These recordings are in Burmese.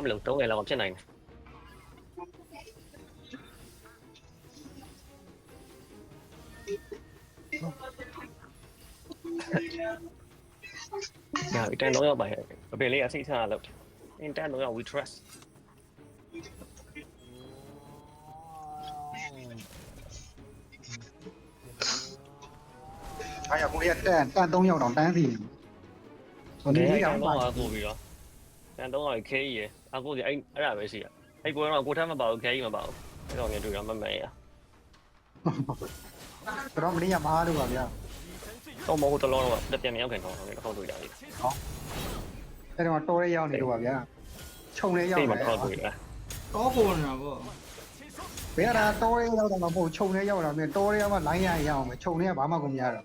မလို့3ငယ်လောက်ဖြစ်နိုင်တယ်ညာအတန်တော့ရောက်ပါရဲ့အပင်လေးအစိတ်ထားလို့အင်တန်တော့ရောက် we trust အားရကိုလေးတန်3ရောက်တော့တန်းစီနေဟို ဒီ နေ့ နေ့ ရော တော့ ပါ အကူပြီးတော့တန်တော့ရောက်ခဲကြီးရအကူဒီအဲ့ဒါပဲရှိရအဲ့ကိုတော့ကိုထမ်းမပါဘူးခဲကြီးမပါဘူးအဲ့တော့ငယ်တွေ့တော့မမဲရ တော့မင်းရမားလို့ပါဗျာ တော့မဟုတ်တလုံးတော့တက်ပြန်မရောက်ခင်တော့လည်းတစ်ခေါက်တွေ့ရပြီ အဲ့တော့တော်ရဲရောက်နေလို့ပါဗျာခြုံရဲရောက် စိတ် နေ မထောက်တွေ့လား တော့ပေါ်နေတာပေါ့ ဘယ်ဟာတော်ရဲရောက်တော့မဟုတ်ခြုံရဲရောက်တော့မြင်တော်ရဲကမှလိုင်းရရအောင်ပဲခြုံရဲကဘာမှကိုမရတော့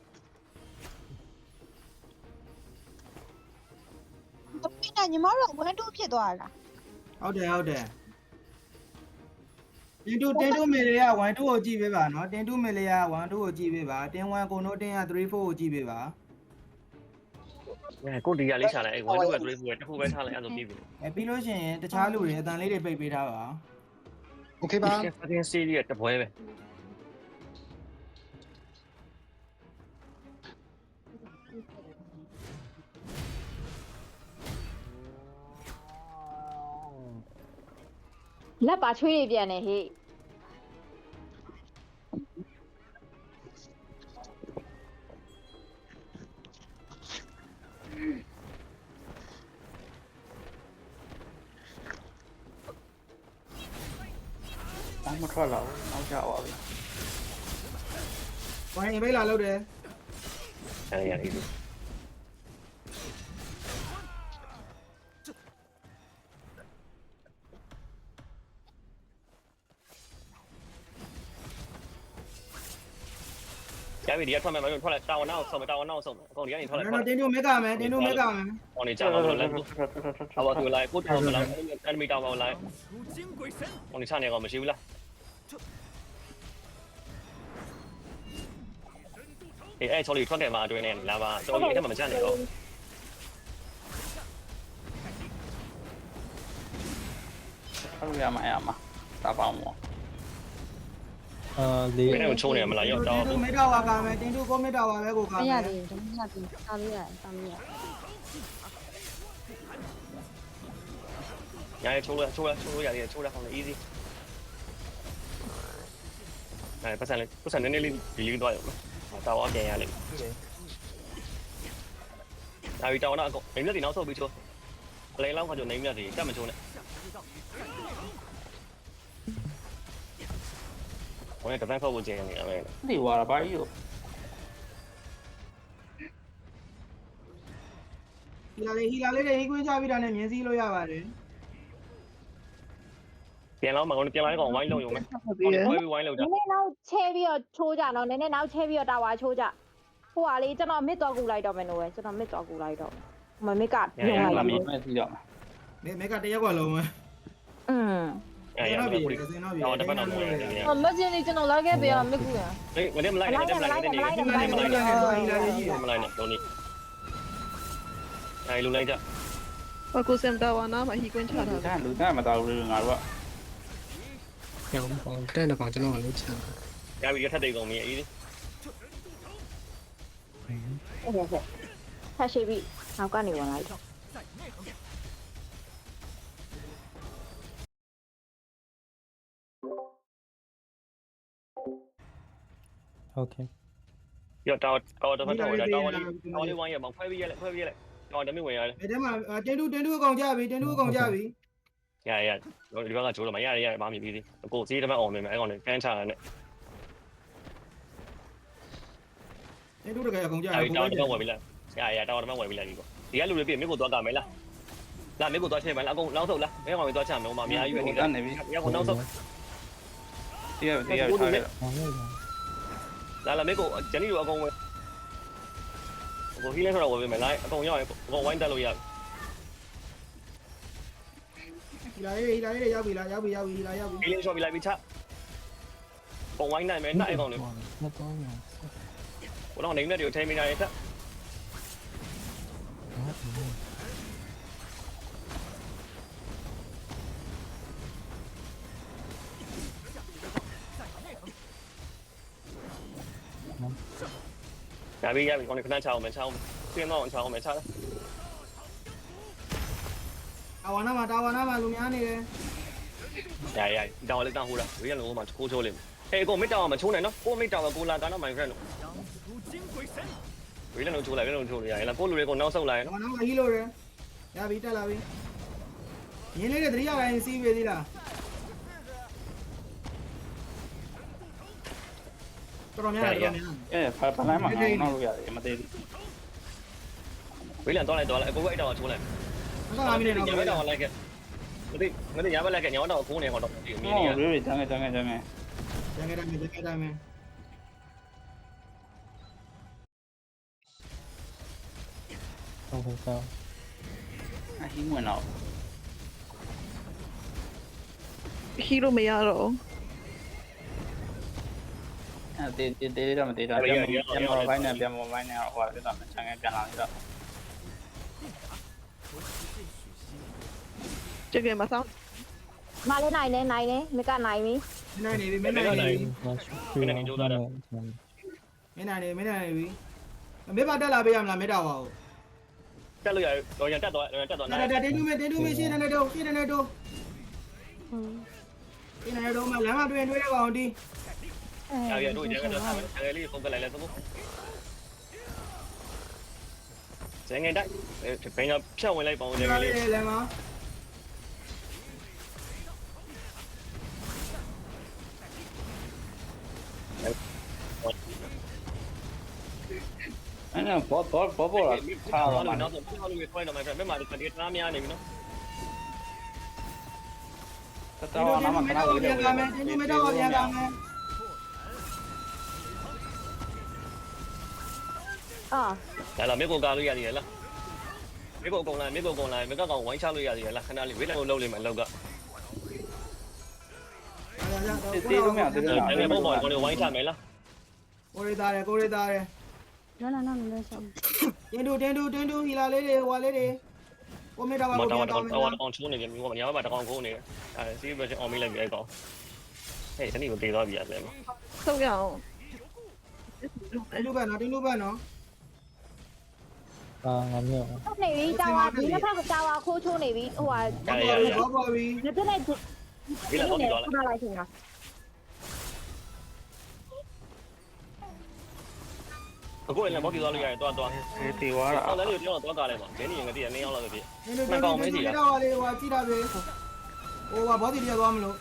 ပြင်းညီမတို့ဝမ်းတူးဖြစ်သွားတာ ဟုတ်တယ်တင်တူမေလေးက1 2ကိုကြည့်ပေးပါနော်တင်တူမေလေးက1 2ကိုကြည့်ပေးပါတင်1ကိုနိုးတင်က3 4ကိုကြည့်ပေးပါ ကိုဒီရလေးချလိုက်အဲ့1 2ပဲ3 4ပဲတစ်ခုပဲထားလိုက်အဲ့လိုပြီးပြီ ပြီးလို့ရှိရင်တခြားလူတွေအတန်လေးတွေပိတ်ပေးထားပါ โอเคပါ fucking series တပွဲပဲလက်ပါချွေးတွေပြန်နေဟေ့ ဘာမှထွက်လာဘူးနောက်ကျပါပြီ ဝိုင်းအိမ်ပိတ်လာလို့တယ် အဲ့ရလေး ရပြီဒီကထွက်မယ်မထွက်လိုက်တာဝန်နောက်ဆုံးတာဝန်နောက်ဆုံးအကုန်ဒီကနေထွက်လိုက် နော်တင်တူမေကမယ်တင်တူမေကမယ် ဟောနေကြပါတော့လက်အဝတူလိုက်ကိုတော်မလား enemy တောင်းပါလိုက်ဟောနေချနေကောင်မရှိဘူးလားအဲ့ချော်လီထွက်တယ်မှာအတွင်းနဲ့လာပါတော်ကြီးအဲ့မှာမချနေတော့ အဲ့လိုရမှာအဲ့မှာတာပေါင်းပေါ့ လေးဘယ်နဲ့ချိုးနေမလားရောက်တော့ တင်တူမေတာဝါကမယ်တင်တူကိုမေတာဝါပဲကိုက မ မယ် ရသေးဘူးမရသေးဘူးစားလို့ရတယ်စားလို့ရ ညာချိုးရတယ်ချိုးရအောင်လေ easy အဲ့ပတ်စံနည်းနည်းလေးဒီလေးတော့ရအောင်တာဝါပြန်ရလိမ့်ဒါပြီးတောင်းတော့အကုန်နေမြတ်ဒီနောက်ဆုတ်ပြီးချိုးပလေလောက်ခါကျနေမြတ်ဒီတက်မချိုးနဲ့我那个单靠不接你了，喂。 ဒီဝါဘာကြီးကို ဟီလာလေးတွေဟီကွင်းချပြီးတာနဲ့မြင်စည်းလို့ရပါတယ် 变老嘛，我变来一个歪楼用没？我歪楼 န 的 ည်း。နည်းနောက်ချဲပြီးတော့ချိုးကြတော့နည်းနည်းနောက်ချဲပြီးတော့တာဝါချိုးကြဟိုဟာလေးကျွန်တော်မစ်တော့ကူလိုက်တော့မယ်လို့ပဲကျွန်တော်မစ်တော့ကူလိုက်တော့မမစ်ကပြုံးလိုက် လာ ပြီ မြင်မဲ့စီတော့မှာ မေကတရက်ကွာလုံးမယ် 哎呀，我不理。然后这边老摸人家。 မကျင်းလေးကျွန်တော်လိုက်ခဲ့ပေးအောင်မစ်ကူရ 哎，我这么来的，我这么来的，你这么来的，这么来的，懂你。哎，路来着。 我ကိုစံတာဝနာမှာဟီကွင်းချတာ လူတန်းမတော်ဘူးငါတို့က ပြောင်းပေါင်းတဲ့တော့ကျွန်တော်ကလည်းချမ်း 要不就他这个面，咦？ ဟုတ်ကဲ့ဆက်ရှိပြီနောက်ကနေဝင်လိုက်တော့ Okay 要到这边到了，到你玩也忙，快别来，快别来，到这边玩呀。 အဲ့ထဲမှာတင်တူအကောင်ကြပြီတင်တူအကောင်ကြပြီ 呀，我这边个走了嘛，呀，妈咪逼的，我自己这边熬没买，我那干啥呢？ တင်တူတကယ်အကောင်ကြ 哎， ပြီ 到这边玩不来，呀，到这边玩不来一个。底下路那边没给我多干没了，那没给我多钱没了，我捞走了，没往回多钱没，我妈咪还以为你 တန်းနေပြီ 要我捞走。 တရားထားခဲ့တော့ 来了，没给我整理有工位。我今天说了，我没来，跟我要我玩带路要。 ဟီလာလေးတွေရောက်ပြီလားရောက်ပြီဟီလာရောက်ပြီ 今天说没来没差。我玩带没那一个呢， မတော်ရ 我让你那就听没来一差。ရပြီကောင်းနေခဏချအောင်မယ်ချအောင်စင်းတော့ချအောင်မယ်ချလား တာဝါနာမှာလူများနေတယ် ရတောင်းလေးတောင်းဟိုလားဝေးရလုံးမှာခိုးချိုးလိမ့်မယ်ကိုမိတောင်းမချိုးနဲ့နော်ကိုမိတောင်းကိုလာကတော့ my friend ဝေးရလုံးချိုးလိုက်လုံးချိုးလို့ရရင်လားကိုလူတွေကိုနောက်ဆုတ်လိုက် တာဝါနာမှာဟီးလို့တယ်ရပြီတက်လာပြီရင်းလေးတွေတတိယပိုင်းစီးပေးသေးလားတော်များတယ် ဖာလိုင်းမှာနောက်လို့ရတယ်မသေးဘူး ဝေးလန်တော့လိုက်ကိုအဲ့တောင်းချိုးလိုက် ငါမိနေတော့ ညဘက်တောင်းလိုက်ခဲ့မသိညဘက်လိုက်ကညောင်းတောင်းခိုးနေတော့ဒီမင်း ဟော ကြီး ရေးတန်းခဲ့ ရန်ခဲ့တယ်မယ် အဟင်းဝင်တော့ ဟီးလို့မရတော့ တေးတော့မတေးတော့ပြန်မော်ဘိုင်းနဲ့ဟိုဟာပြတော့ချန်ခဲ့ပြန်လာပြီးတော့ ကြည့်ကြမှာစောင်း မလေးနိုင်နေမိကနိုင်ပြီ မင်းနိုင်နေပြီမင်းနိုင်နေပြီ မင်းနဲ့ကြိုးစားတယ် မင်းနိုင်နေပြီမေးပါတက်လာပေးရမလားမေးတာပါဦး တက်လို့ရတော့ရတက်တော့ တင်းတူမေရှင်းနေတော့ရှင်းနေတော့ရှင်းနေတော့မလမ်းမတွင်တွေ့တဲ့ကောင်တီး ရတို့ကျန်တော့ဆယ်လေးဖုန်းကလိုက်လဲသဘောကျန်ငယ်တိုက်ဘယ်ကဖြတ်ဝင်လိုက်ပေါင်းကျန်ငယ်လေး လမ်းမှာ အဲ့တော့ဘောလာထားတော့မှာ နောက်ဆုံးပြောလို့ခွဲတော့မှပြန်မှာဒီတနာများနေပြီနော် တော်နာမှာခဏလေး ပြန်လာမယ်တင်းတူမေတော့ပြန်လာမယ် အာ ဒါလာမေကိုကာလို့ရသေးရလားမေကိုကုန်လာမေကောင်ဝိုင်းချလို့ရသေးရလားခဏလေးဝေးလည်းလုံးလေးမှလောက်က တေးလို့မရသေးဘူးလား အဲ့ဒီဘောကိုဝိုင်းချမယ်လား ကိုရီသားတယ် နော်လဲဆောင် တင်းတူဟီလာလေးတွေဟွာလေးတွေကိုမေတော့ပါကိုပြန်တော့မယ် တော့ချိုးနေပြီမျိုးကညမှာတကောင်ခိုးနေတယ်အဲစီးဘက်အောင်မေးလိုက်ပြီအဲ့ကောင်ဟဲ့ဒီနေ့ကိုတေးသွားပြီအဲ့လေ ဆုပ်ရအောင် တင်းတူပဲနော် ဟုတ်နေပြီတာဝါဒီတစ်ခါတာဝါခိုးချိုးနေပြီဟိုဟာ ဘောပါပြီ ငါတက်လိုက် ဝေးလည်းတော့သွားလိုက် ခဏလိုက်ချင်တာ အခုလည်းဘောက်ကြီးသွားလို့ရတယ်သွား တေးသွားတာ အော်လည်းလို့ပြောတော့သွားကားလိုက်ပါဘယ်နေရင်ငတိရနေအောင်လောက်ပြီ တင်းတူမေတော့လေးဟွာကြည့်တာပဲဟိုဘောတီတရားသွားမလို့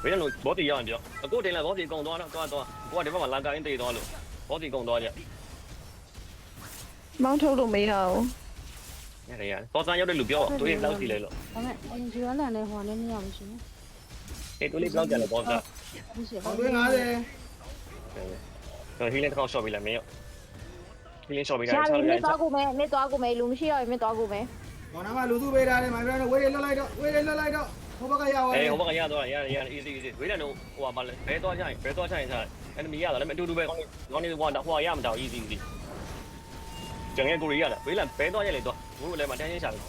ဘယ်လိုဘောတီရအောင်ပြောအခုတင်လာဘောတီကုန်သွားတော့သွားကိုကဒီဘက်မှာလန်ကာရင်းတေးသွားလို့ဘောတီကုန်သွားကြ မောင်းထုတ်လို့မရဘူး ရတယ်တော်စံရောက်တဲ့လူပြောသူရင်လောက်စီလဲလို့ ဒါမဲ့အင်ဂျီရလန်နဲ့ဟိုနဲ့မရဘူးရှင် အေးသူလေးပြောကြတယ်ဘောက ဟုတ်ရှင် ဟောတွေ့90 ဟီလင်းတစ်ခေါက်ရှော့ပေးလိုက်မင်းရောဟီလင်းရှော့ပေးတာ ရှာ ချား မ လိုက် င်းသွားကိုမယ်လူမရှိတော့မင်းသွားကိုမယ် ဘောနာမှာလူစုပေးထားတယ်မိုင်ဖရန်ဝေးလေးလွတ်လိုက်တော့ဟိုဘက်ကရအောင် အေးဟိုဘက်ကရသွားရ easy ဝေးတယ်လို့ဟိုပါလဲဘဲသွားချရင်စားအဲ့မီရတာလည်းအတူတူပဲကောင်းနေဟိုရမတော့ easy ကျန်ငယ်ကိုရီးယားလားဝေးလာဘဲသွားရလေတော့ဘိုးလည်းမတန်းချင်းရှာပြီ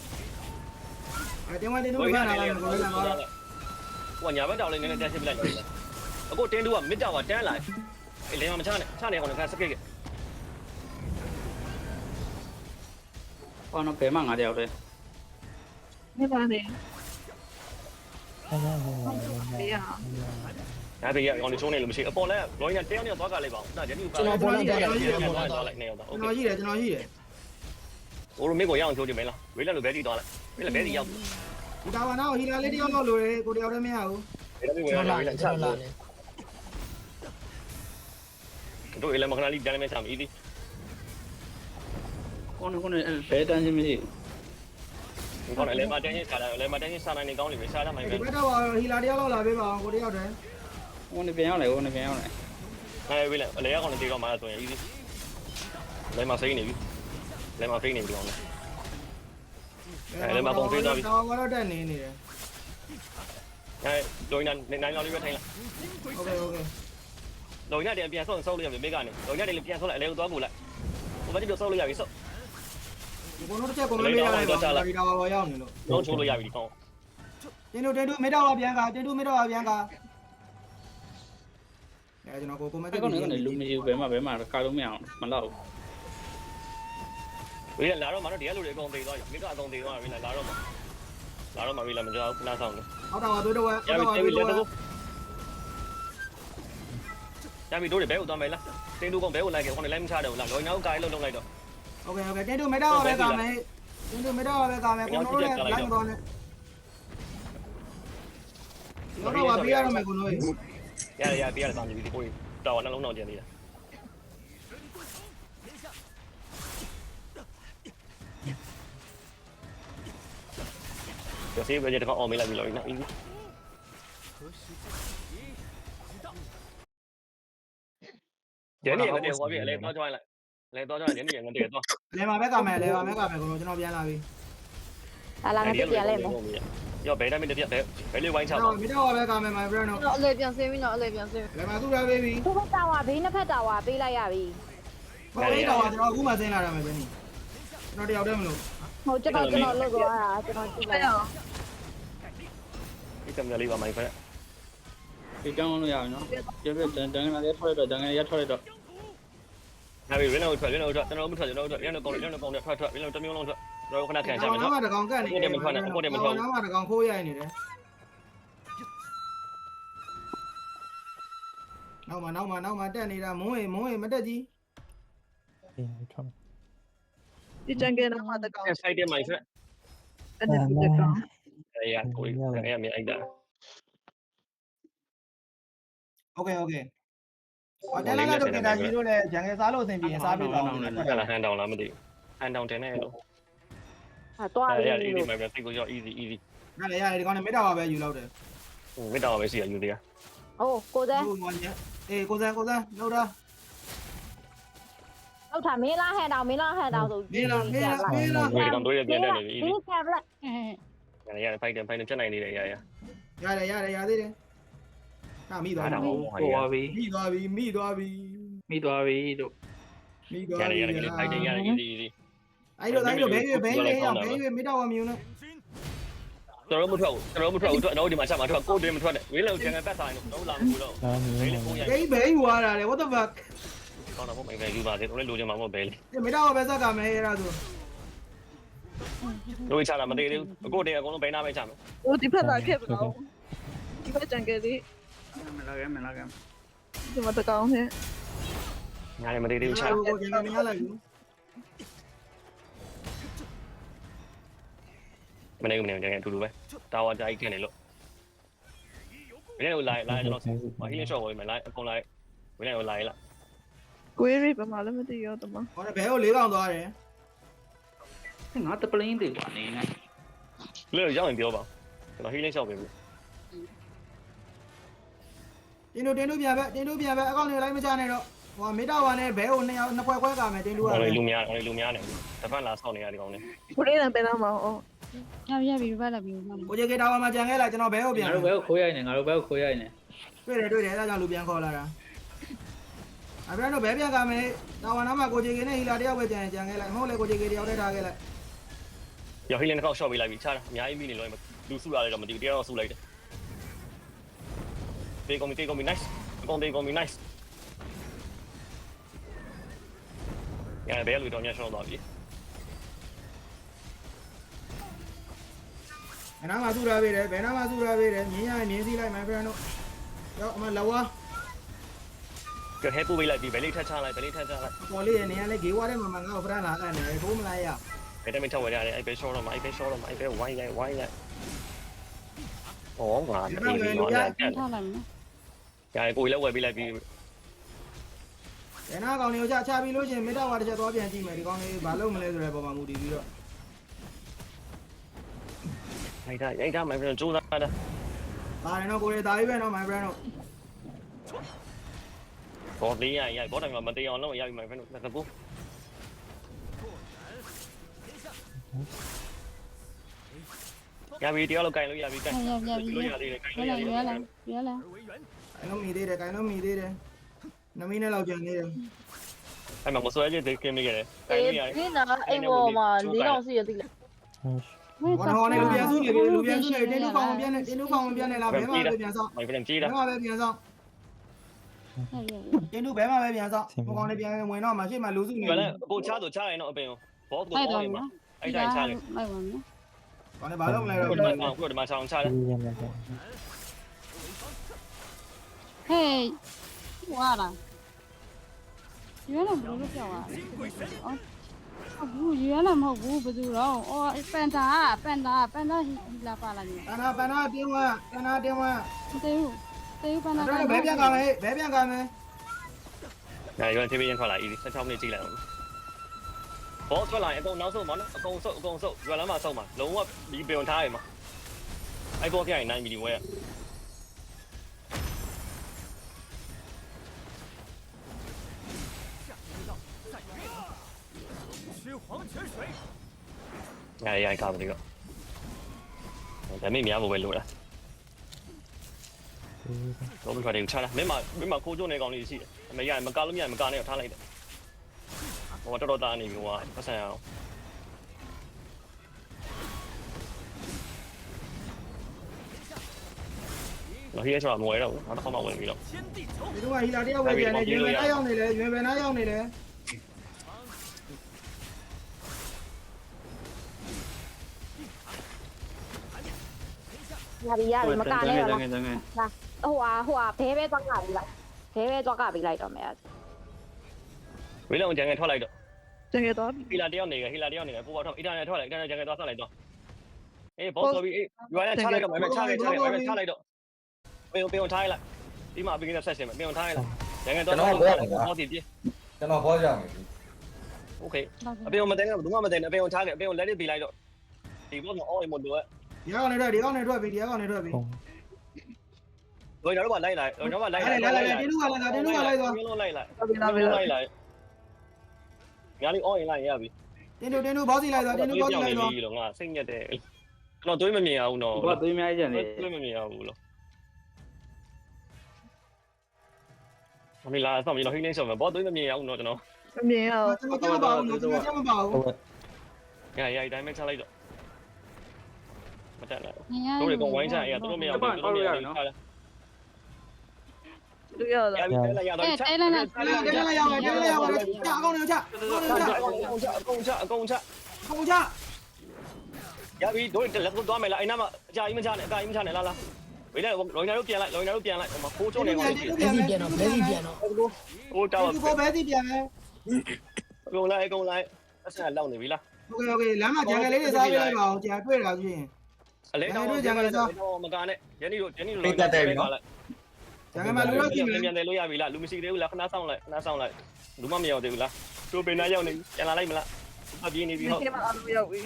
တင်းဝတင်းတူမလာလာကိုလည်းငါတော့ ဟိုညာဘက်တောင်လေးနည်းနည်းတန်းရှင်းပြလိုက်တယ်အခုတင်းတူကမစ်တာကတန်းလာအေးလေမချနဲ့ချနေကောင်ကစကိတ် ဟောနော်ဘယ်မှငါတယောက်တည်း နေပါနဲ့မရ ဒါပေမဲ့ကောင်လေးချုံးနေလို့မရှိအပေါ်လဲရောင်းနေတယောက်နဲ့သွားကလိုက်ပါဦးဒါဂျန်နီကသွားလိုက်နေတော့โอ ကျွန် เค တော်ရှိတယ် ဟိုမေကိုရအောင်ချိုးကြည့်မလားဝေးလက်လိုဘဲတီသွားလိုက်ဝေးလက်ဘဲတီရောက် ဒီတာဝနာကိုဟီလာလေးတယောက်တော့လိုတယ်ကိုတယောက်တည်းမရဘူး ဝေးလက်ဝေးလက်ချလို့တို့လည်းမခဏလေးပြန်လဲချမ်း easy ခုနဘယ်တန်းချင်းမရှိ ဒီကောင်လည်းမတန်းချင်းစားတယ်လည်းမတန်းချင်းစားနိုင်နေကောင်းလိမ့်မယ်စားရမှပဲ ဒီဘက်တော့ဟီလာတယောက်တော့လာပေးပါအောင်ကိုတယောက်တည်း ခုနပြန်ရောက်လေ အဲဝေးလက်အလေရကောင်လည်းတေးတော့မှဆိုရင် easy လည်းမစိမ့်နေပြီလည်းမဖိနေပြီကောင်လည်းမပုံသေးတော့ပြီ တော့ကတော့တက်နေတယ် အဲလိုင်းနိုင်လောက်လေးပဲထိုင်လိုက် โอเค လိုင်းနဲ့တည်းပြန်ဆုပ်လို့ရပြီမိကနေလိုင်းနဲ့တည်းပြန်ဆုပ်လိုက်အလဲကိုသွားကိုလိုက်ဟိုဘက်ကျဆုပ်လို့ရပြီဆုပ် ဒီကုန်းတော့ချက်ကုန်းလေးရတယ်ဒီတော့ရောက်နေလို့ လုံးချိုးလို့ရပြီဒီကောင် တင်းတူမေတော့ပြန်ကတင်းတူမေတော့ပြန်က ကျွန်တော်ကိုမ အဲ့ကောင်ကနေလူမရှိဘူးဘယ်မှာကာလို့မရအောင်မလောက် ဝေးလာတော့မှတော့ဒီကလူတွေအကုန်သေးသွားပြီမိကအကုန်သေးသွားပြီလာတော့မှဝေးလာမကြောက်ခဏဆောင်တယ် အောက်တော့တို့တော့ ရပြီရပြီလက်တော့ရပြီတို့တွေဘဲကိုသွားမယ်လားတင်းတို့ကောင်ဘဲကိုလိုက်ခဲ့ခေါင်းလိုက်မချတယ်ဘူးလားလောညောင်းကိုင်းလုံးလိုက်တော့ โอเคတင်းတို့မတော့ပဲကာမယ်တင်းတို့မတော့ပဲကာမယ်ကိုနိုးလည်းလိုက်မတော်နဲ့တော့ပါပြရတော့မယ်ကိုနိုးရပြရတယ်တောင်းနေပြီကိုတော်နှလုံးတော်ကျန်နေတာ就这边这个奥美来比了，那人家那我别来多转来，来多转人家那这多。လဲပါပဲကာမယ်လဲပါမယ်ကာမယ်ကိုနိုးကျွန်တော်ပြန်လာပြီ လာလာငါပြပြန်လိုက်မယ် 要北那边的别北里玩 တော့ 场。 မတော့ပဲကာမယ် my friend တို့ တော့အလေပြန်ဆင်းပြီးတော့အလေပြန်ဆင်း လဲပါသူရပေးပြီ သူ့ဘက်တာဝါဘေးနှစ်ဖက်တာဝါပေးလိုက်ရပြီ ဘာလဲတော့ကျွန်တော်အခုမှဆင်းလာတာမယ်ဗျင်းကျွန်တော်တယောက်တည်းမလို့ ဟုတ်ကျွန်တော်လွတ်သွားတာကျွန်တော်ကြည့်လိုက် 你怎么来吧，买回来？ ဒီတောင်းလို့ရအောင်နော်ပြပြတန်ကနေလည်းထွက်တော့တန်ကနေရထွက်တော့ 那边人老ထွက်，人老ထွက်，咱老不ထွက်，人老ထွက်，人老高，人老高的ထွက်ထွက်，人老这မျိုး老ထွက်，然后看他看下面 နော 说 က်。မှတကောင်ကတ်နေတယ်နောက်မှတကောင်ခိုးရိုက်နေတယ်နောက်မှတက်နေတာမုံးရင်မတက်ကြီး ဒီကြံကဲတော့မှတကောင် sai点买出来。 အဲ့ဒါဒီတကောင် 哎呀，可以，哎呀，没挨的。 โอเคအော်တက်လာတော့ဒေတာကြီးတို့လည်းဂျန်ငယ်စားလို့အဆင်ပြေရင်စားပြီးတော့ 看了hand down 了没得？hand down 真的了。 ဟာသွား 哎 ပြီ 呀 လို့ ，easy 买这个叫 easy。 ရတယ်ဒီကောင်နဲ့မေတ္တာပါပဲယူလောက်တယ် 没到没事啊，有的。 ဟိုကိုစဲ ကိုညအေးကိုစံလောက်တာ လောက်တာမင်းလားဟန်တောင်ဆို 我这刚对着边的 ဒီ easy。 ကပ်လိုက် 呀，拍点真来的呀呀。 ရတယ်ရသေးတယ်ဟာမိသွားပြီ ပေါ်ပါပြီ မိသွားပြီ မိသွားပြီတို့ 呀，拍点呀 easy。 အဲ့တော့ဘဲမေတ္တာဝမြူနဲ့ တော်တော်မထွက်တော့ဒီမှာချက်မှာထွက်ကိုတွင်မထွက်နဲ့ဝေးလောက်ကျန်တဲ့ပတ်ဆိုင်တော့လာမလို့တော့ဘဲလေကိုရ ဂိမ်းဘဲယူရတာလေ what the fuck ကောင်းတော့ဘဲယူပါသေးတယ်လိုချင်မှာမဟုတ်ဘဲလေ မေတ္တာဝပဲစက်ကမယ်အဲ့ဒါဆို တို့ချလာမသေးသေးဘူးအကိုတည်းအကုန်လုံးဘဲနာပဲချမယ် ဟိုဒီဖက်လာခဲ့ပါတော့ဒီဖက်ကြံကဲလေး မလာခဲ့ ဒီမှာတကောင်နဲ့ ညာလည်းမသေးသေးဘူးချ ကိုကျန်နေရလိုက်ဘူး မနေဘူးကျန်အတူတူပဲတာဝါကြိုက်ခင်းနေလို့ဝေးလောက်လာကျွန်တော်ဟီလင်းရှော့ဝင်မယ်လာအကုန်လိုက်ဝေးလောက်လာလာ ကိုရီးပမာလည်းမသိရောတမ ဟောဘဲကို၄កောင်သွားတယ် ငါတပလင်းတွေပါနေနေ လေရောက်ရင်ပြောပါကျွန်တော်ဟီလင်းရှော့ပေးဘူး တင်းတို့ပြန်ပဲအကောင့်တွေလိုက်မချနဲ့တော့ဟိုမေတ္တာဝါနဲ့ဘဲကိုနှစ်ခွဲကာမယ်တင်းတို့က လူများနေတစ်ဖက်လာဆောက်နေရဒီကောင်နဲ့ ကိုရီးလည်းပြန်တော့မအောင် ရပြီပါလာပြီ ကိုကြေကေတာဝါမှာကြံခဲ့လိုက်ကျွန်တော်ဘဲကိုပြန် ငါတို့ဘဲကိုခိုးရိုက်နေ တွေ့တယ်အဲ့ဒါကြောင့်လူပြန်ခေါ်လာတာအပြန်တော့ဘဲပြန်ကာမယ်တာဝါနာမှာကိုကြေကေနဲ့ဟီလာတယောက်ပဲကြံခဲ့လိုက်မဟုတ်လေကိုကြေကေတယောက်တည်းထားခဲ့လိုက် ရောက်ဟီလင်းတစ်ခေါက်ရှော့ပေးလိုက်ပြီချတာအများကြီးမိနေလို့လူစုရတယ်တော့မသိဘူးတရားတော့စုလိုက်တယ်တေးကုန်ပြီ nice အကုန်တေးကုန်ပြီ nice ညာဘဲလူတော့ညရှော့သွားပြီ ဘယ်နာမှာစုထားပေးတယ်မြင်းရမြင်းစည်းလိုက် my friend တို့ရောက်အမလဝါ ကဲဟဲပူပေးလိုက်ပြီဘဲလေးထက်ချလိုက် ပေါ်လေးနေရလဲဂေးဝါထဲမှာငါ့ကိုဖရန်လာအဲ့နေထိုးမလိုက်ရ ဘဲတမင်ထောက်ဝင်ရတယ်အဲ့ဘဲရှော့တော့မှာအဲ့ဘဲဝိုင်းရိုက်ဩငါတေးပြီးတော့ညာကိုလည်းဝယ်ပေးလိုက်ပြီ ဘယ်နာကောင်လေးကိုချပြီးလို့ချင်းမေတ္တာဝါတစ်ချက်သွားပြန်ကြည့်မယ်ဒီကောင်လေးဘာလုပ်မလဲဆိုတဲ့ပုံမှာမူတည်ပြီးတော့ ရိုက်တာမိုင်ဖရန်ကြိုးစားတာ ဒါရင်တော့ကိုရီဒါကြီးပဲနော် my friend တို့ ဘောလေးရိုက်ဘောတိုင်မှာမတေးအောင်လုံးရိုက်မိုင်ဖရန်တို့သကူရပြီတရားလောက်ကင်လို့ရပြီကင်လို့ရသေးတယ်ကင်လို့ရသေးတယ် ကိုင်းလုံးမီသေးတယ်နမီနဲ့လောက်ကြံနေတယ် အဲ့မှာမစွဲချင်းတေးကင်းမိခဲ့တယ်ကင်လို့ရတယ် ဒီနာအိမ်ပေါ်မှာ၄ကောင်စီရတိလား ဘောနော်နဲ့လူပြန်စုနေတင်းတို့ကောင်ပြန်နေလားဘယ်မှာပဲပြန်ဆောင် မိုင်ဖရန်ကြီးတာ ဘယ်မှာပဲပြန်ဆောင် တင်းတို့ဘဲမှာပဲပြန်ဆောင်ဟိုကောင်လေးပြန်ဝင်တော့မှရှေ့မှာလူစုနေ ဘယ်လဲကိုချတော့ချရင်တော့အပင်ဘောကိုအောင်းနေမှာအဲ့တိုင်းချတယ် လိုက်ပါမယ် ကောင်လေးဘာလို့မလဲတော့ ကိုဒီမှာချောင်းချတယ် ဟေးဝါလာရွေးလည်းဘယ်လိုပြောရလဲအော်ဘူးရွေးလည်းမဟုတ်ဘူးဘယ်သူတော့အော်ပန်တာဟီလာပါလာနေ ပန်နာတင်းဝမ်း မသိဘူးပန်တာ တော့ဘဲပြန်ကမယ်ဘဲပြန်ကမယ် ငါရွေးသေးရင်ထွက်လာ easy 16မိနစ်ကြည့်လိုက်အောင်ဘောထွက်လာရင်အကုန်နောက်ဆုံးပါနော်အကုန်ဆုပ်ရွာလမ်းမှာဆုပ်မှာလုံးဝဒီပင်ထားရမှာအဲ့ဘောပြရင်9မီလီဝဲရကားမလို့ဒါမေးများဖို့ပဲလို့လားတော့ဘယ်ခါတည်းချလာမင်းမခိုးကြုံနေကောင်လေးရှိတယ်အမေရမကားလို့မရမကားနဲ့ထားလိုက်တယ်ဟိုတော်သားနေပြီဟိုပတ်စံအောင်တော့ဟိရချာမဝဲတော့နောက်တစ်ခါမှဝင်ပြီးတော့ ဒီတော့ဟီလာတယောက်ပဲပြန်နေရွေးနားရောက်နေလေရွေးပဲနားရောက်နေလေ ရတယ်မကနဲ့တော့ ငယ်ငယ် ဟိုဘဲသွားကပြီးလိုက်တော့မယ် ဝေးလုံးကြံငယ်ထွက်လိုက်တော့ တကယ်တော့ ဟီလာတယောက်နေပို့ပေါ်ထွက်အီတန်နဲ့ထွက်လိုက်အီတန်နဲ့ကြံငယ်သွားဆက်လိုက်တော့အေးဘောဆိုပြီးရွာနဲ့ချလိုက်တော့မယ်ချလိုက်တော့ပင်ထားလိုက်ဒီမှာဘီကင်းဆက်ရှင်ပင်ထားလိုက်ကြံငယ်တော့ဘောစီပြေ ကျွန်တော်ဟောကြမယ် โอเคအပင်မတဲဘူးမှမတဲအပင်ထားခဲ့အပင်လက်လေးပေးလိုက်တော့ဒီဘောကအော်အိမ်မလို့ ဒီကောင်နေထွက်ပြီးဒီကောင်နေထွက်ပြီး တော့တော့လိုက်တော့လိုက်တင်းလူကလိုက်သွားညာလေးအော်အိမ်လိုက်ရပြီ တင်းတို့ဘောစီလိုက်သွားတင်းတို့ဘောစီလိုက်သွား လို့ငါစိတ်ညက်တယ်ကျွန်တော်တွေးမမြင်အောင်တော့ ဘာသွေးများကြံနေ တွေးမမြင်အောင်လို့အမေလာဆောင်ပြီးတော့ဟင်းနေဆောင်မယ်ဘောတွေးမမြင်အောင်တော့ကျွန်တော် အမြင်ရော ကျွန်တော်မပါဘူးကျွန်တော်မပါဘူး ရတိုင်းပဲချလိုက်တော့မတက်လာ ည တို့တွေကောင်ဝိုင်းချရသူတို့မရဘူးသူတို့မရဘူးချလာ သူရတာ ရပြီလဲရတော့ချ တဲလိုက် တင်းလာရောက်တယ်ချအကောင်နေချ အကုန်ချရပြီတို့လက်ကိုသွားမယ်လားအဲ့နားမှာအကြာကြီးမချနဲ့အကာကြီးမချနဲ့လာဝေးလိုက်လောင်ညာတို့ပြန်လိုက်ဟိုးချုံနေကောင်ကြီး ဘယ်စီပြန်တော့ ဟိုတောက် ဒီကိုပဲစီပြန်မယ် အကုန်လိုက်အဆန်လောက်နေပြီလား โอเคလမ်းမှာဂျန်ကလေးတွေစားပေးလိုက်ပါအောင်ကြာတွေ့တာချင်း အလဲတော့မကာနဲ့ယနေ့တို့ပါလိုက် ဂျန်ကမှာလူတော့ကြည့်မယ် မြန်တယ်လို့ရပြီလားလူမရှိသေးဘူးလားခဏဆောင်လိုက်လူမမရောက်သေးဘူးလားတို့ပင်နာရောက်နေပြန်လာလိုက်မလားအပြေးနေပြီဟုတ် ဒီမှာအားလုံးရောက်ပြီ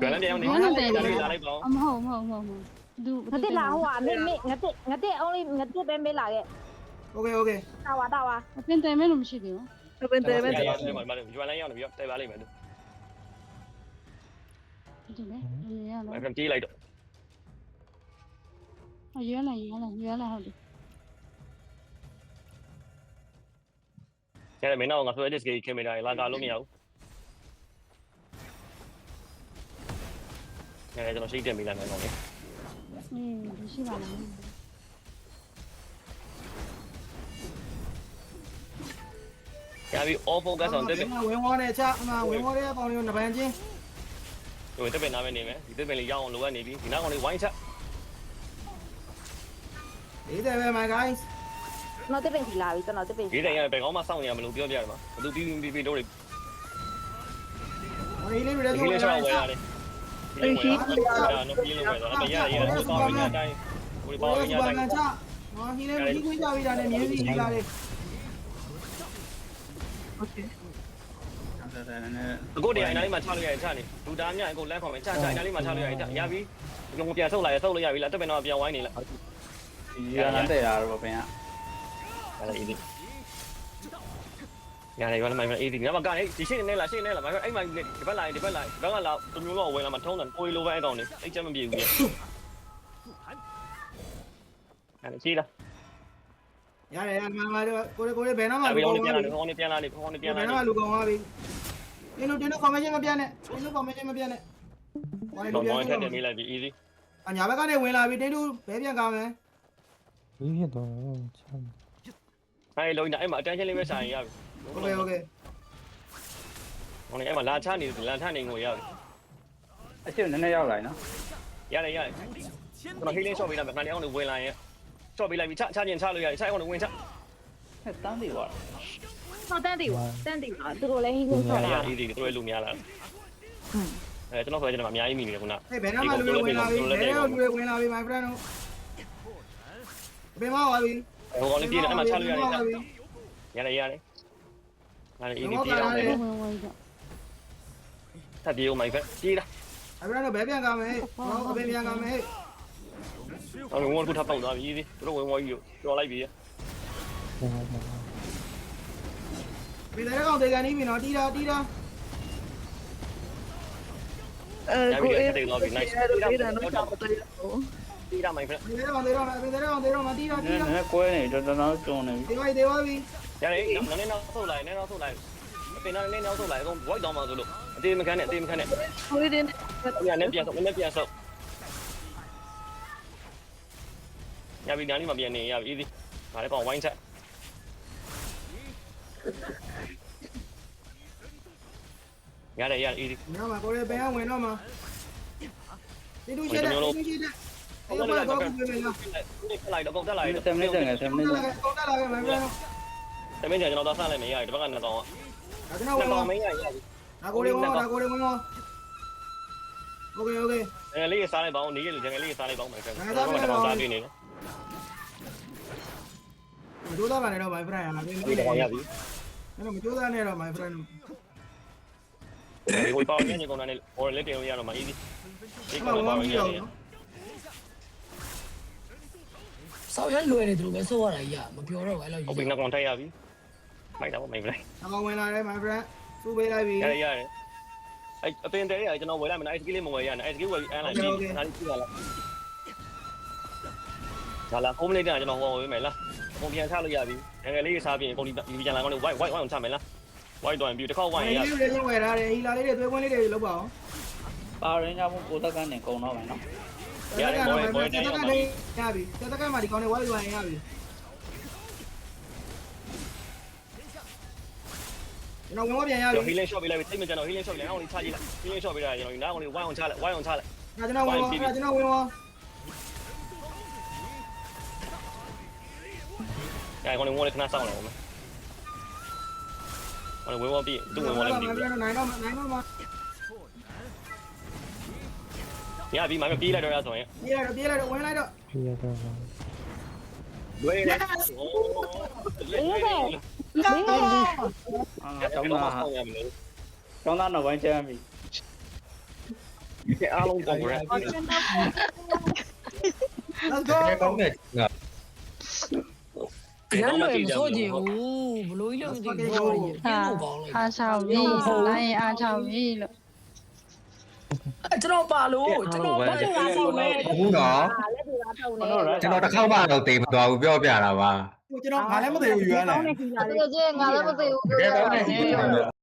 ပြန်လည်းပြန်ရောက်နေလာလိုက်ပါ မဟုတ်သူ ငါတက်လာဟိုမေငါတက် only ငါတက်ပဲမေးလာခဲ့ โอเค တာဝါ အပင်တယ်မဲလို့မရှိသေးဘူး ပင်တယ်ပဲရွာလည်းရောက်နေပြီတိုက်ပါလိမ့်မယ်သူ ဒီလေရရ ပြန်ပြေးလိုက်တော့ ရွေးလိုက်ဟုတ်တယ် ကျန်တယ်မင်းတော့ငါဆို edit ကြီးခင်မိတာလာကာလို့မရဘူးကျွန်တော်ရှိတယ်မိလိုက်မယ်ကောင်းလေ ဒီရှိပါလား ရပြီ all focus on တက်ပင် ဝင်ဝါနဲ့ချဝင်ဝါတဲ့အကောင်လေးကိုနှပန်းချင်း ဟိုတက်ပင်နားပဲနေမယ်ဒီတက်ပင်လေးရအောင်လိုအပ်နေပြီဒီနောက်ကောင်လေးဝိုင်းချက် ဒီတယ်ပဲ my guys ကျွန်တော်တက်ပင်ကြီးလာပြီကျွန်တော်တက်ပင် ဒီတိုင်ရဘယ်ကောင်းမှစောင့်နေရမလို့ပြောပြတယ်မှာဘသူပြီးတို့တွေ ဟိုလေးတွေလည်း ဒီ ဆို လေး ရ ချော တာ င်းဝယ်ရတယ်ဒီဝယ်ရတယ်နော်ပြီးလို့ဝယ်တော့မရရတော့တော့ဝင်ရတိုင်းဟိုဘောင်းရတိုင်း ချဟောဟီလေးကြီးခွင့်ကြပြီးတာနဲ့မြင်းစီကြီးလာတယ် โอเค အခုတည်းအိမ်သားလေးမှာချလို့ရရင်ချနေလူသားများအကုန်လမ်းခေါ်မယ်ချအိမ်သားလေးမှာချလို့ရရင်ချရပြီငုံပြန်ဆုပ်လာရဆုပ်လို့ရပြီလားတက်ပင်တော့ပြန်ဝိုင်းနေလား ရန်တဲ့ရတော့ပင်က အဲ့ဒါ easy ရတယ်ဘာလဲမိုင်း easy ငါမကနေဒီရှင်းနေလားဘာအဲ့မိုင်းဒီဘက်လာဒီဘက်ကလာတမျိုးတော့ဝင်လာမှထုံးတယ်ကိုလိုပဲအကောင်နေအဲ့ချက်မပြေဘူးပြအဲ့ရှိလား ရတယ်မှာကိုလေးဘယ်နာမှာ အဲ့ လူ ဒီ ကောင် ပြန်လာပြန်လာပြန်လာ ဘယ်နာမှာလူကောင်သွားပြီတင်းတို့ confirmation မပြတ်နဲ့တင်းတို့ confirmation မပြတ်နဲ့ဝိုင်းလူ တော့ ပြန် တော့ထက်တယ်နေလိုက်ပြီ easy အညာဘက်ကနေဝင်လာပြီတင်းတို့ဘဲပြန်ကားမယ် ဘေးဖြစ်သွားတော့ချမ်း အဲ့လုံးနေအဲ့မှာ attention လေးပဲဆိုင်ရပြီ โอเคโอเค ဟိုနေအဲ့မှာလာချနေလန်ထနေကိုရပြီ အချစ်နည်းနည်းရောက်လာနော် ရတယ်ရတယ်ကျွန်တော်ဟိလင်းရှော့ပေးလိုက်မယ်ခဏလေးအောင်လို့ဝင်လာရင်ရှော့ပေးလိုက်ပြီချချင်းချလို့ရတယ်ချအောင်လို့ဝင်ချ ဟဲ့တန်းသေးပါ တော့တန်းတီပါတန်းတီပါသူတို့လည်းဟင်းကိုထွက်လာ ရ easy တို့လူများလာကျွန်တော်ဆိုကျွန်တော်အများကြီးမိနေတယ်ခုန ဟေးဘယ်နားမှာလူတွေဝင်လာပြီဘယ်နားလူတွေဝင်လာပြီ my friend တို့ဘယ်မှာပါပြီ ဟိုကောင်လေးပြေးတယ်အဲ့မှာချလို့ရတယ်ရတယ်ရတယ်အဲ့ဒါ easy ပြေးတော့တယ် ဝင်ဝင်တော့ ထပ်ပြေးဦး my friend ပြေးတာ my friend တို့ဘယ်ပြန်ကမယ်ဟောဘယ်ပြန်ကမယ် အော်ဝင်ကူထပ်ပေါက်သွားပြီ easy တို့ဝင်ဝေါ်ကြီးကိုကြော်လိုက်ပြီ ဘယ်တဲ့ကောင်တေကန်နေပြီနော်တီးတာ ကိုအေးတေလောပြီ nice ပြေးတာပြေးတာ my friend ဘယ်တဲ့ကောင်တေတော့ဘယ်တဲ့ကောင်တေတော့မတီးတာ နည်းနည်းကွဲနေတော်တော်ကျုံနေပြီ တေပါပြီ ရတယ်နည်းနည်းနောက်ဆုတ်လိုက်နည်းနောက်ဆုတ်လိုက်အပင်နည်းနောက်ဆုတ်လိုက်အကုန် void တောင်းမှဆိုလို့အသေးမခန်းနဲ့အသေးမခန်းနဲ့ ဟိုဒီနေ ညနေပြန်ဆုတ်ညနေပြန်ဆုတ်ညပြီနားလေးမှာပြန်နေရပြီ easy ဒါလည်းပေါ့ဝိုင်းချက်ရတယ် easy နော်မကိုရဲဘယ်ဝင်တော့မှာတီတူရှိတဲ့အဲ့ဘာတော့ပြင်မယ်လား တက်လိုက်တော့ကုန်တက်လိုက်တော့ 7မိနစ်တန်ငယ်7မိနစ် ကောင်းတက်လာခဲ့ my friend တမင်းကျွန်တော်တော့ဆက်လိုက်မရဘူးဒီဘက်ကနှစ်ကောင်က ဒါကျွန်တော်ဝင် နှစ် တော့ ကောင်မင်းရပြီ ဒါကိုလေးဝင်တော့โอเค ငယ်လေးစားလိုက်ပါဦးနေရလူငယ်လေးစားလိုက်ပါဦးမယ်ခင်ဗျာတော့တော့စားပြနေတယ် မကြိုးစားပါနဲ့တော့ my friend ဟာ ဒီကောင်ရပြီ အဲ့မကြိုးစားနဲ့တော့ my friend ဒီကိုပေါ့ညနေကောင်နဲ့ဟိုလက်တင်လို့ရတော့မှာ easy ဒီ အဲ့ ကောင် မှာ ပေါ့ ဝမ်း ရ ပြီး ရ တော့ ဆောက်ရလွယ်တယ်သူပဲစိုးရတာကြီးကမပြောတော့ဘူးအဲ့လို ဟုတ်ပြီနှစ်ကောင်ထည့်ရပြီမိုက်တာပေါ့မိမလေး အကောင်ဝင်လာတယ် my friend သူ့ပေးလိုက်ပြီ ရတယ်အဲ့အပင်တဲရကျွန်တော်ဝယ်လိုက်မယ် ice cream လေးမဝယ်ရနဲ့ ice cream ဝယ်ပြီးအန်းလိုက်ပြီဒါလေးကြည့်ရလားဒါလာ home လေးကကျွန်တော်ဟောဝယ်မယ်လားအကုန်ပြန်ချလို့ရပြီငယ်လေးစားပြီးအကုန်ဒီပြန်လာကောင်းလေး white အောင်ချမယ်လား white တော့ပြီးတစ်ခေါက် white ရ လေးတွေဝယ်ထားတယ်ဟီလာလေးတွေသွေးကွင်းလေးတွေလုပ်ပါအောင် ပါရင်းကြဖို့ကိုသက်ကန်းနေကုန်တော့မယ်နော် ရတယ်ဘောတဲ တက်ကလေးရပြီတက်ကမှဒီကောင်လေးဝိုင်းဝိုင်းရပြီကျွန်တော်ဝင်ပြန်ရပြီ ကျွန်တော် healing shot ပေးလိုက်ပြီတိတ်မကျွန်တော် healing shot လည်းအောင်လေးချကြည့်လိုက် healing shot ပေးတာကျွန်တော်နားကောင်လေး white အောင်ချလိုက် white အောင်ချလိုက် ကျွန်တော်ဝင်ကျွန်တော်ဝင် ရကောင်လေးဝေါ်လေးခဏစောင့်လိုက်အောင်မယ်ဟိုဝေါ်ပြီးသူ့ဝေါ်လေးပြီး နိုင်တော့မှာ ရပြီမပြေးလိုက်တော့ရဆိုရင် ပြေးလိုက်တော့ဝင်လိုက်တော့ ပြရတော့ လွယ်တယ် အေးတဲ့ အာကျောင်းသားနောက်ပိုင်းကျမ်းပြီ ဒီအားလုံးပုံရ Let's go ကောင်းတယ်ငါ ရမ်းလွယ်မစိုးကြဘူးဘလို့ကြီးလို့ဒီဘောကြီးပြင်းလို့ကောင်းလို့ အားချောက်ပြီလိုင်းအားချောက်ပြီလို့ ကျွန်တော်ပါလို့ကျွန်တော်ပါလို့ပါလို့မယ် ဘူးနော် လက်တွေပါထုံနေ ကျွန်တော်တစ်ခေါက်မှတော့တေးမသွားဘူးပြောပြတာပါ ကျွန်တော်ငါလည်းမသိဘူးယူရလား တကယ်ချင်းငါလည်းမသိဘူး တကယ်ကောင်းတယ်